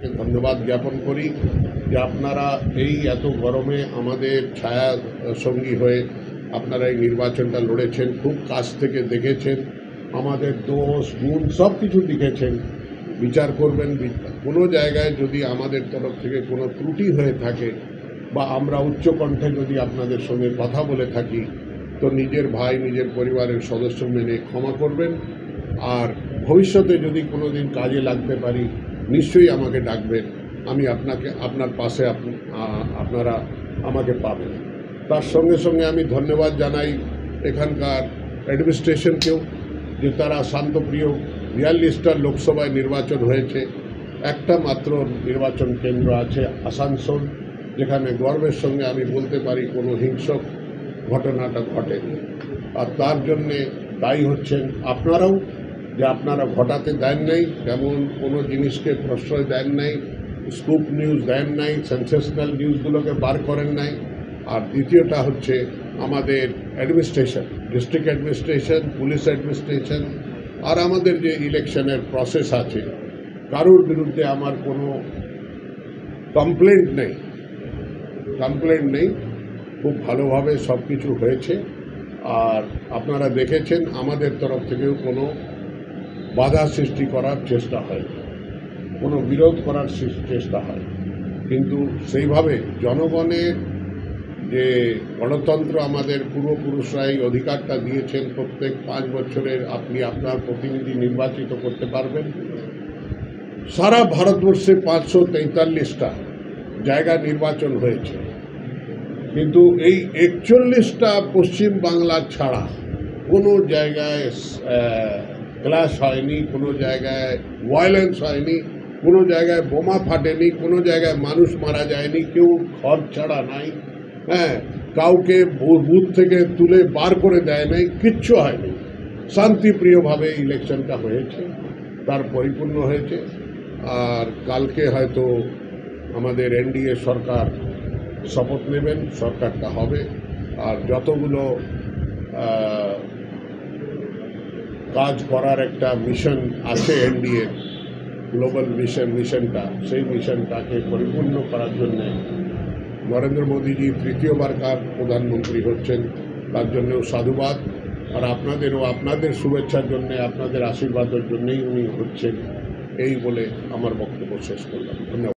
ধন্যবাদ জ্ঞাপন করি যে আপনারা এই এত গরমে আমাদের ছায়া সঙ্গী হয়ে আপনারা এই নির্বাচনটা লড়েছেন, খুব কাছ থেকে দেখেছেন, আমাদের দোষ গুণ সব কিছু লিখেছেন। বিচার করবেন, কোনো জায়গায় যদি আমাদের তরফ থেকে কোনো ত্রুটি হয়ে থাকে বা আমরা উচ্চকণ্ঠে যদি আপনাদের সঙ্গে কথা বলে থাকি তো নিজের ভাই নিজের পরিবারের সদস্য মেনে ক্ষমা করবেন। আর ভবিষ্যতে যদি কোনো দিন কাজে লাগতে পারি নিশ্চয়ই আমাকে ডাকবেন, আমি আপনার পাশে আপনারা আমাকে পাবেন। তার সঙ্গে সঙ্গে আমি ধন্যবাদ জানাই এখানকার অ্যাডমিনিস্ট্রেশনকেও যে তারা শান্তপ্রিয় 42টা লোকসভায় নির্বাচন হয়েছে, একটা মাত্র নির্বাচন কেন্দ্র আছে আসানসোল, যেখানে গর্বের সঙ্গে আমি বলতে পারি কোনো হিংসক ঘটনাটা ঘটেনি। আর তার জন্যে দায়ী হচ্ছেন আপনারাও, যে আপনারা ঘটাতে দেন নাই, যেমন কোনো জিনিসকে প্রশ্রয় দেন নাই, স্কুপ নিউজ দেন নাই, সেন্সেশনাল নিউজগুলোকে বার করেন নাই। আর দ্বিতীয়টা হচ্ছে আমাদের administration, district administration, police administration আর আমাদের যে ইলেকশনের প্রসেস আছে, কারোর বিরুদ্ধে আমার কোনো কমপ্লেন্ট নেই। খুব ভালোভাবে সব কিছু হয়েছে। আর আপনারা দেখেছেন আমাদের তরফ থেকেও কোনো বাধা সৃষ্টি করার চেষ্টা হয়, কোনো বিরোধ করার চেষ্টা হয়, কিন্তু সেইভাবে জনগণের যে গণতন্ত্র আমাদের পূর্বপুরুষরা এই অধিকারটা দিয়েছেন, প্রত্যেক 5 বছরের আপনি আপনার প্রতিনিধি নির্বাচিত করতে পারবেন। সারা ভারতবর্ষে 543টা জায়গায় নির্বাচন হয়েছে, কিন্তু এই 41টা পশ্চিম বাংলা ছাড়া কোনো জায়গায় ক্লাশ হয়নি, কোনো জায়গায় ভায়োলেন্স হয়নি, কোনো জায়গায় বোমা ফাটেনি, কোনো জায়গায় মানুষ মারা যায়নি, কেউ ঘর ছাড়া নাই, কাউকে বুথ থেকে তুলে বার করে দেয় নাই, কিচ্ছু হয়নি। শান্তিপ্রিয়ভাবে ইলেকশনটা হয়েছে, তার পরিপূর্ণ হয়েছে। আর কালকে হয়তো আমাদের এনডিএ সরকার শপথ নেবেন, সরকারটা হবে। আর যতগুলো কাজ করার একটা মিশন আছে এনডিএ গ্লোবাল মিশনটা, সেই মিশনটাকে পরিপূর্ণ করার জন্যে নরেন্দ্র মোদীজি তৃতীয়বারকার প্রধানমন্ত্রী হচ্ছেন, তার জন্যও সাধুবাদ। আর আপনাদের শুভেচ্ছার জন্যে, আপনাদের আশীর্বাদের জন্যেই উনি হচ্ছেন, এই বলে আমার বক্তব্য শেষ করলাম। ধন্যবাদ।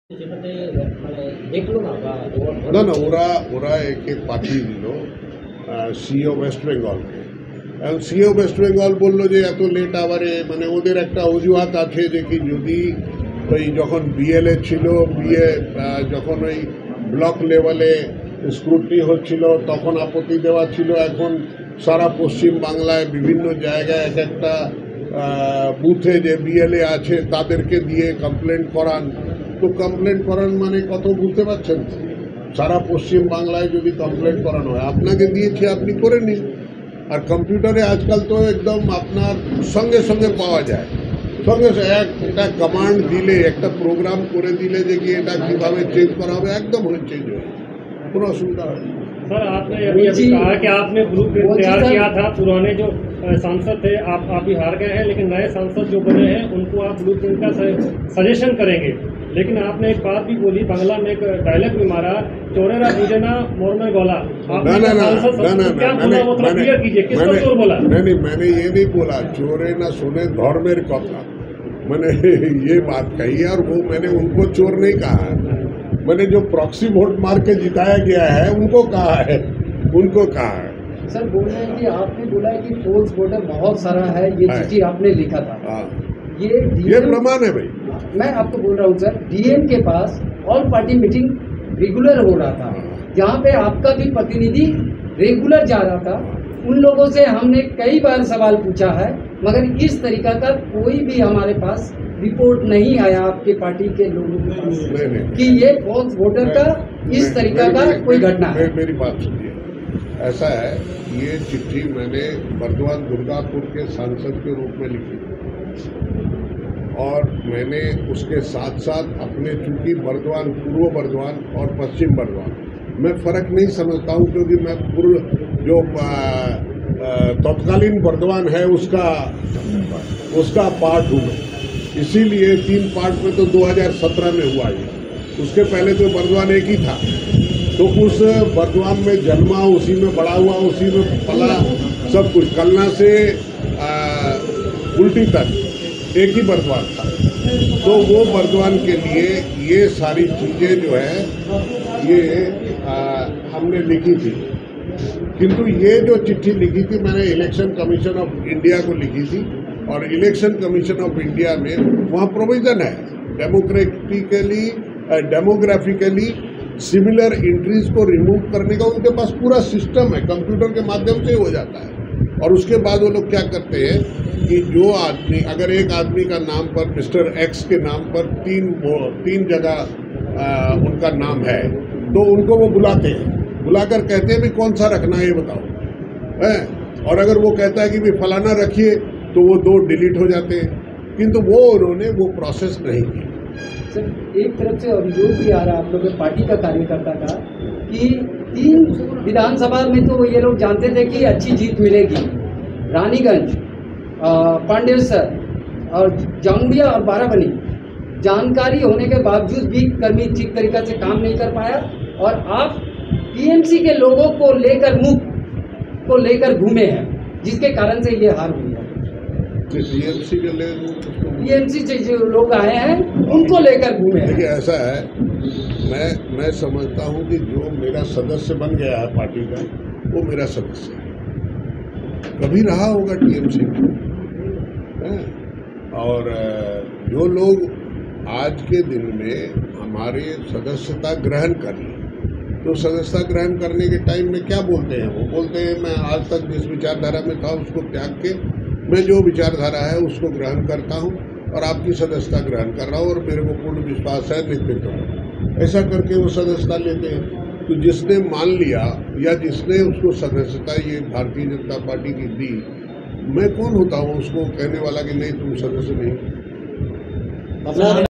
না, ওরা একে পাঠিয়ে দিল সিও ওয়েস্ট বেঙ্গলকে। এখন সিও ওয়েস্ট বেঙ্গল বললো যে এত লেট আওয়ারে, মানে ওদের একটা অজুহাত আছে যে কি যদি ওই যখন বিএলএ ছিল, যখন ওই ব্লক লেভেলে স্ক্রুটনি হচ্ছিল তখন আপত্তি দেওয়া ছিল, এখন সারা পশ্চিম বাংলায় বিভিন্ন জায়গায় এক একটা বুথে যে বিএলএ আছে তাদেরকে দিয়ে কমপ্লেন্ট করান। তো কমপ্লেন্ট করান মানে কত বুঝতে পারছেন? সারা পশ্চিম বাংলায় যদি কমপ্লেন্ট করানো হয়, আপনাকে দিয়েছি আপনি করে নিন। আর কম্পিউটারে আজকাল তো একদম আপনার সঙ্গে সঙ্গে পাওয়া যায়, একটা কমান্ড দিলে, একটা প্রোগ্রাম করে দিলে যে কি এটা কীভাবে চেঞ্জ করা হবে, একদম চেঞ্জ হয়ে যায়, কোনো অসুবিধা হয় না। सर, आपने अभी कहा कि आपने ग्रुप तैयार किया था, पुराने जो सांसद थे आप ही हार गए हैं, लेकिन नए सांसद जो बने हैं उनको आप ग्रुप का सजेशन करेंगे। लेकिन आपने एक बात भी बोली, बांग्ला में एक डायलॉग भी मारा, चोरेरा बुझेना मोरमे गोला। मैंने ये नहीं बोला चोरे ना सुने धर्मेर कथा, मैंने ये बात कही है। और वो मैंने उनको चोर नहीं कहा है, मैंने जो प्रॉक्सी वोट मार के जिताया गया है उनको कहा है। सर, बोल रहे हैं कि आपने बोला है कि फोल्स वोटर बहुत सारा है, ये चिट्ठी आपने लिखा था। ये प्रमाण है भाई। मैं आपको बोल रहा हूँ सर, डीएम के पास ऑल पार्टी मीटिंग रेगुलर हो रहा था, जहाँ पे आपका भी प्रतिनिधि रेगुलर जा रहा था। उन लोगों से हमने कई बार सवाल पूछा है, मगर इस तरीका का कोई भी हमारे पास रिपोर्ट नहीं आया आपके पार्टी के लोगों के पास कि ये फॉल्स वोटर का इस तरीका का कोई घटना है। मेरी बात सुनिए, ऐसा है, ये चिट्ठी मैंने बर्दवान दुर्गापुर के सांसद के रूप में लिखी और मैंने उसके साथ साथ अपने, चूंकि बर्दवान, पूर्व बर्दवान और पश्चिम बर्दवान मैं फ़र्क नहीं समझता हूँ, क्योंकि मैं जो तत्कालीन बर्दवान है उसका पार्ट हूँ मैं। इसीलिए 3 पार्ट में तो 2017 में हुआ ये, उसके पहले तो बर्दवान एक ही था। तो उस बर्दवान में जन्मा, उसी में बड़ा हुआ, उसी में पला, सब कुछ कलना से उल्टी तक एक ही बर्दवान था। तो वो बर्दवान के लिए ये सारी चीज़ें जो है ये हमने लिखी थी। किंतु ये जो चिट्ठी लिखी थी मैंने इलेक्शन कमीशन ऑफ इंडिया को लिखी थी, और इलेक्शन कमीशन ऑफ इंडिया में वहाँ प्रोविज़न है डेमोग्राफिकली सिमिलर एंट्रीज को रिमूव करने का। उनके पास पूरा सिस्टम है, कंप्यूटर के माध्यम से हो जाता है। और उसके बाद वो लोग क्या करते हैं कि जो आदमी, अगर एक आदमी का नाम पर मिस्टर एक्स के नाम पर तीन जगह उनका नाम है, तो उनको वो बुलाते हैं, बुलाकर कहते हैं भी कौन सा रखना है ये बताओ है। और अगर वो कहता है कि भी फलाना रखिए, तो वो 2 डिलीट हो जाते हैं। किंतु वो उन्होंने वो प्रोसेस नहीं की। सर, एक तरफ से अभियोग भी आ रहा है आप लोग के पार्टी का कार्यकर्ता का कि 3 विधानसभा में तो ये लोग जानते थे कि अच्छी जीत मिलेगी। रानीगंज, पांडेसर और जामुड़िया और बाराबनी, जानकारी होने के बावजूद भी कर्मी ठीक तरीका से काम नहीं कर पाया, और आप टीएमसी के लोगों को लेकर मुख को लेकर घूमे हैं, जिसके कारण से ये हार हुई है। टीएमसी से जो लोग आए हैं उनको लेकर घूमे हैं। देखिए ऐसा है, मैं समझता हूँ कि जो मेरा सदस्य बन गया है पार्टी का, वो मेरा सदस्य है, कभी रहा होगा टीएमसी में। और जो लोग आज के दिन में हमारे सदस्यता ग्रहण कर ली, तो सदस्यता ग्रहण करने के टाइम में क्या बोलते हैं? वो बोलते हैं मैं आज तक जिस विचारधारा में था उसको त्याग के मैं जो विचारधारा है उसको ग्रहण करता हूँ और आपकी सदस्यता ग्रहण कर रहा हूँ, और मेरे को पूर्ण विश्वास है नेतृत्व में। ऐसा करके वो सदस्यता लेते हैं। तो जिसने मान लिया या जिसने उसको सदस्यता ये भारतीय जनता पार्टी की दी, मैं कौन होता हूँ उसको कहने वाला कि नहीं तुम सदस्य नहीं।